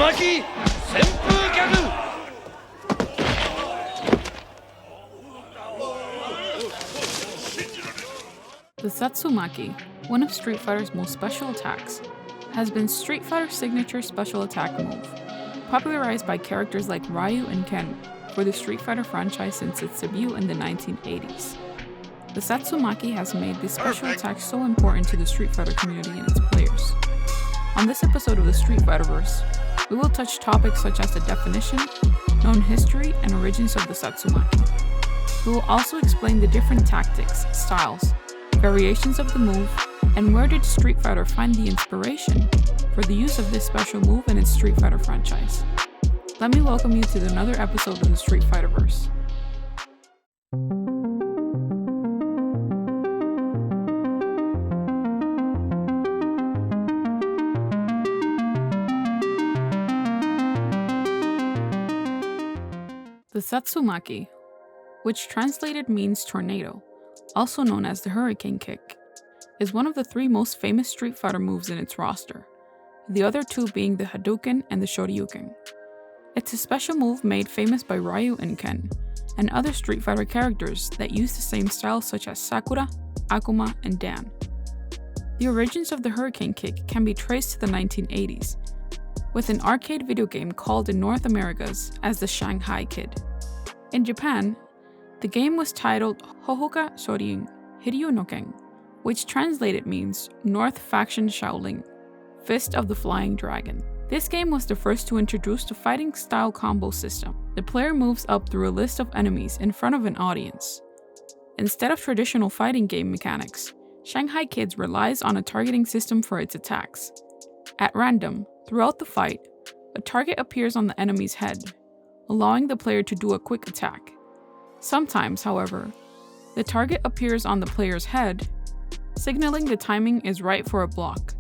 Tatsumaki, 旋風ギャグ The Tatsumaki, one of Street Fighter's most special attacks, has been Street Fighter's signature special attack move, popularized by characters like Ryu and Ken for the Street Fighter franchise since its debut in the 1980s. The Tatsumaki has made this special attack so important to the Street Fighter community and its players. On this episode of the Street Fighterverse, we will touch topics such as the definition, known history, and origins of the Tatsumaki. We will also explain the different tactics, styles, variations of the move, and where did Street Fighter find the inspiration for the use of this special move in its Street Fighter franchise. Let me welcome you to another episode of the Street Fighterverse. The Tatsumaki, which translated means tornado, also known as the Hurricane Kick, is one of the three most famous Street Fighter moves in its roster, the other two being the Hadouken and the Shoryuken. It's a special move made famous by Ryu and Ken, and other Street Fighter characters that use the same style such as Sakura, Akuma, and Dan. The origins of the Hurricane Kick can be traced to the 1980s, with an arcade video game called in North Americas as the Shanghai Kid. In Japan, the game was titled Hohoka Shorin Hiryu no Ken, which translated means North Faction Shaolin, Fist of the Flying Dragon. This game was the first to introduce the fighting style combo system. The player moves up through a list of enemies in front of an audience. Instead of traditional fighting game mechanics, Shanghai Kids relies on a targeting system for its attacks. At random, throughout the fight, a target appears on the enemy's head, allowing the player to do a quick attack. Sometimes, however, the target appears on the player's head, signaling the timing is right for a block.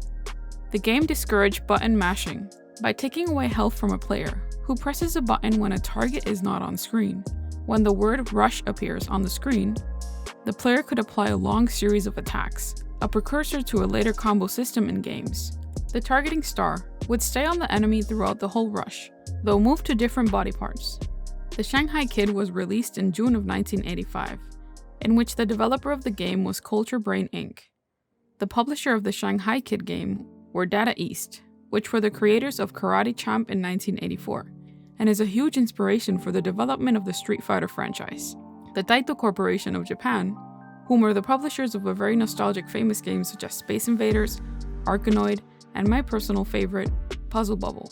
The game discouraged button mashing by taking away health from a player who presses a button when a target is not on screen. When the word rush appears on the screen, the player could apply a long series of attacks, a precursor to a later combo system in games. The targeting star would stay on the enemy throughout the whole rush, though move to different body parts. The Shanghai Kid was released in June of 1985, in which the developer of the game was Culture Brain Inc. The publisher of the Shanghai Kid game were Data East, which were the creators of Karate Champ in 1984, and is a huge inspiration for the development of the Street Fighter franchise. The Taito Corporation of Japan, whom were the publishers of a very nostalgic famous games such as Space Invaders, Arkanoid, and my personal favorite, Puzzle Bubble.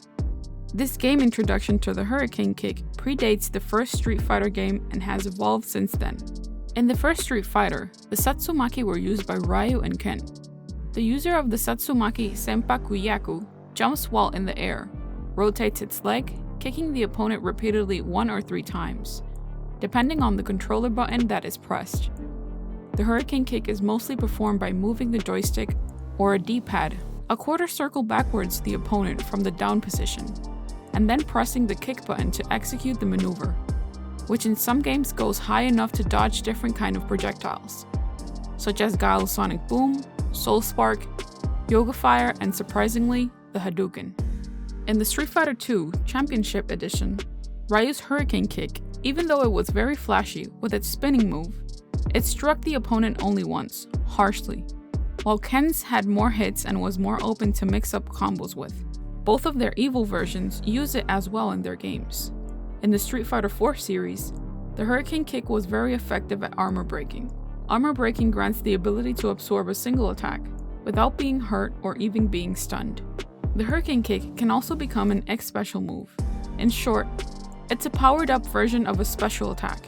This game introduction to the Hurricane Kick predates the first Street Fighter game and has evolved since then. In the first Street Fighter, the Tatsumaki were used by Ryu and Ken. The user of the Tatsumaki Senpaku Yaku jumps while in the air, rotates its leg, kicking the opponent repeatedly 1 or 3 times, depending on the controller button that is pressed. The Hurricane Kick is mostly performed by moving the joystick or a D-pad a quarter circle backwards to the opponent from the down position, and then pressing the kick button to execute the maneuver, which in some games goes high enough to dodge different kind of projectiles, such as Guile's Sonic Boom, Soul Spark, Yoga Fire, and surprisingly, the Hadouken. In the Street Fighter II Championship Edition, Ryu's Hurricane Kick, even though it was very flashy with its spinning move, it struck the opponent only once, harshly, while Ken's had more hits and was more open to mix up combos with. Both of their evil versions use it as well in their games. In the Street Fighter IV series, the Hurricane Kick was very effective at armor breaking. Armor breaking grants the ability to absorb a single attack, without being hurt or even being stunned. The Hurricane Kick can also become an X special move. In short, it's a powered up version of a special attack,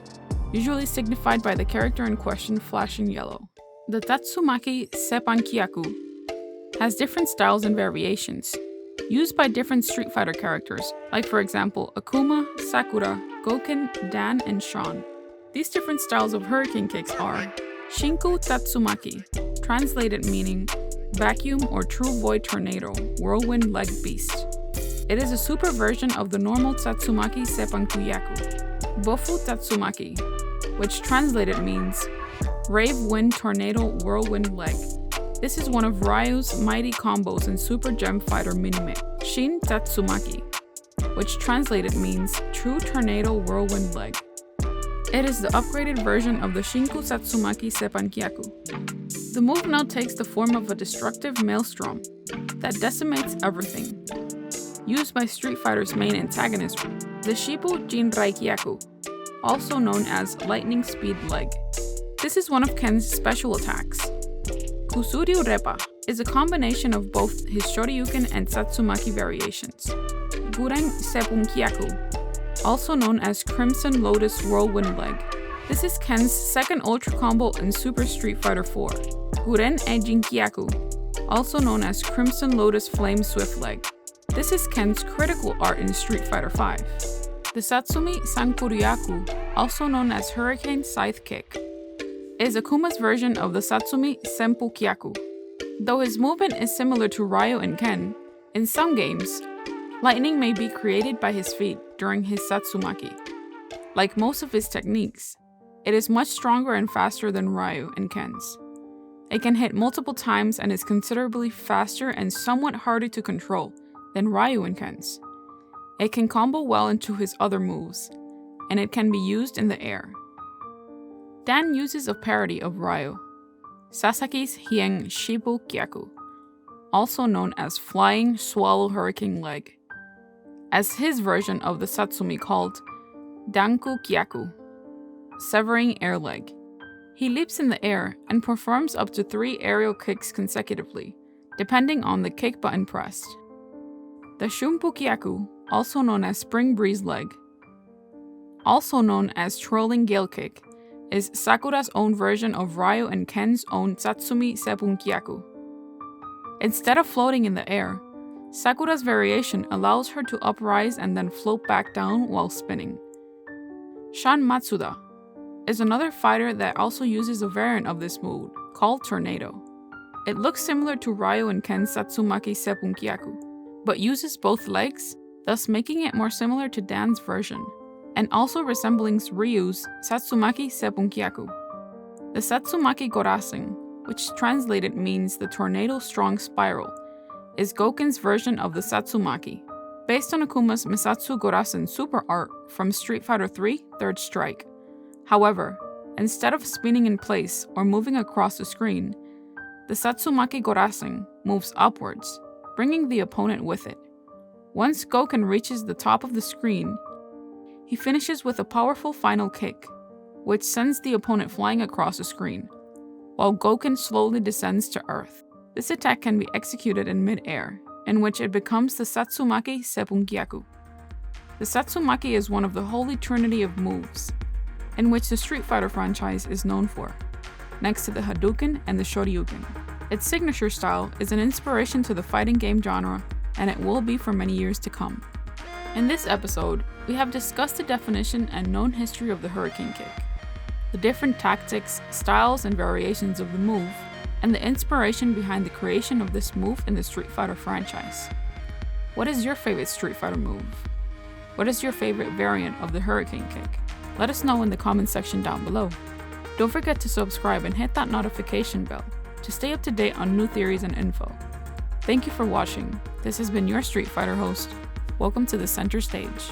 usually signified by the character in question flashing yellow. The Tatsumaki Seppankyaku has different styles and variations, used by different Street Fighter characters, like for example Akuma, Sakura, Goken, Dan, and Sean. These different styles of Hurricane Kicks are Shinku Tatsumaki, translated meaning vacuum or true void tornado, whirlwind leg beast. It is a super version of the normal Tatsumaki Seppankyaku. Bofu Tatsumaki, which translated means Rave Wind Tornado Whirlwind Leg. This is one of Ryu's mighty combos in Super Gem Fighter Minimix. Shin Tatsumaki, which translated means True Tornado Whirlwind Leg. It is the upgraded version of the Shinku Tatsumaki Seppankyaku. The move now takes the form of a destructive maelstrom that decimates everything. Used by Street Fighter's main antagonist, the Shippu Jinraikyaku, also known as Lightning Speed Leg. This is one of Ken's special attacks. Kusuryu Repa is a combination of both his Shoryuken and Tatsumaki variations. Guren Seppunkyaku, also known as Crimson Lotus Whirlwind Leg. This is Ken's second Ultra Combo in Super Street Fighter 4. Guren Jinkyaku, also known as Crimson Lotus Flame Swift Leg. This is Ken's critical art in Street Fighter 5. The Satsumi Sankuryaku, also known as Hurricane Scythe Kick, is Akuma's version of the Satsumi Senpukyaku. Though his movement is similar to Ryo and Ken, in some games, lightning may be created by his feet during his Tatsumaki. Like most of his techniques, it is much stronger and faster than Ryo and Ken's. It can hit multiple times and is considerably faster and somewhat harder to control than Ryo and Ken's. It can combo well into his other moves, and it can be used in the air. Dan uses a parody of Ryo, Sasaki's Hien Shippu Kyaku, also known as Flying Swallow Hurricane Leg, as his version of the Satsumi called Danku Kyaku, Severing Air Leg. He leaps in the air and performs up to 3 aerial kicks consecutively, depending on the kick button pressed. The Shunpu Kyaku, also known as Spring Breeze Leg, also known as Twirling Gale Kick, is Sakura's own version of Ryo and Ken's own Tatsumi Seppunkyaku. Instead of floating in the air, Sakura's variation allows her to uprise and then float back down while spinning. Shan Matsuda is another fighter that also uses a variant of this move, called Tornado. It looks similar to Ryo and Ken's Tatsumaki Seppunkyaku, but uses both legs, thus making it more similar to Dan's version, and also resembling Ryu's Tatsumaki Seppunkyaku. The Tatsumaki Gorasen, which translated means the Tornado Strong Spiral, is Goken's version of the Tatsumaki, based on Akuma's Misatsu Gorasen super art from Street Fighter 3 Third Strike. However, instead of spinning in place or moving across the screen, the Tatsumaki Gorasen moves upwards, bringing the opponent with it. Once Goken reaches the top of the screen, he finishes with a powerful final kick, which sends the opponent flying across the screen, while Goken slowly descends to earth. This attack can be executed in mid-air, in which it becomes the Tatsumaki Seppunkyaku. The Tatsumaki is one of the holy trinity of moves, in which the Street Fighter franchise is known for, next to the Hadouken and the Shoryuken. Its signature style is an inspiration to the fighting game genre, and it will be for many years to come. In this episode, we have discussed the definition and known history of the Hurricane Kick, the different tactics, styles, and variations of the move, and the inspiration behind the creation of this move in the Street Fighter franchise. What is your favorite Street Fighter move? What is your favorite variant of the Hurricane Kick? Let us know in the comment section down below. Don't forget to subscribe and hit that notification bell to stay up to date on new theories and info. Thank you for watching. This has been your Street Fighter host. Welcome to the center stage.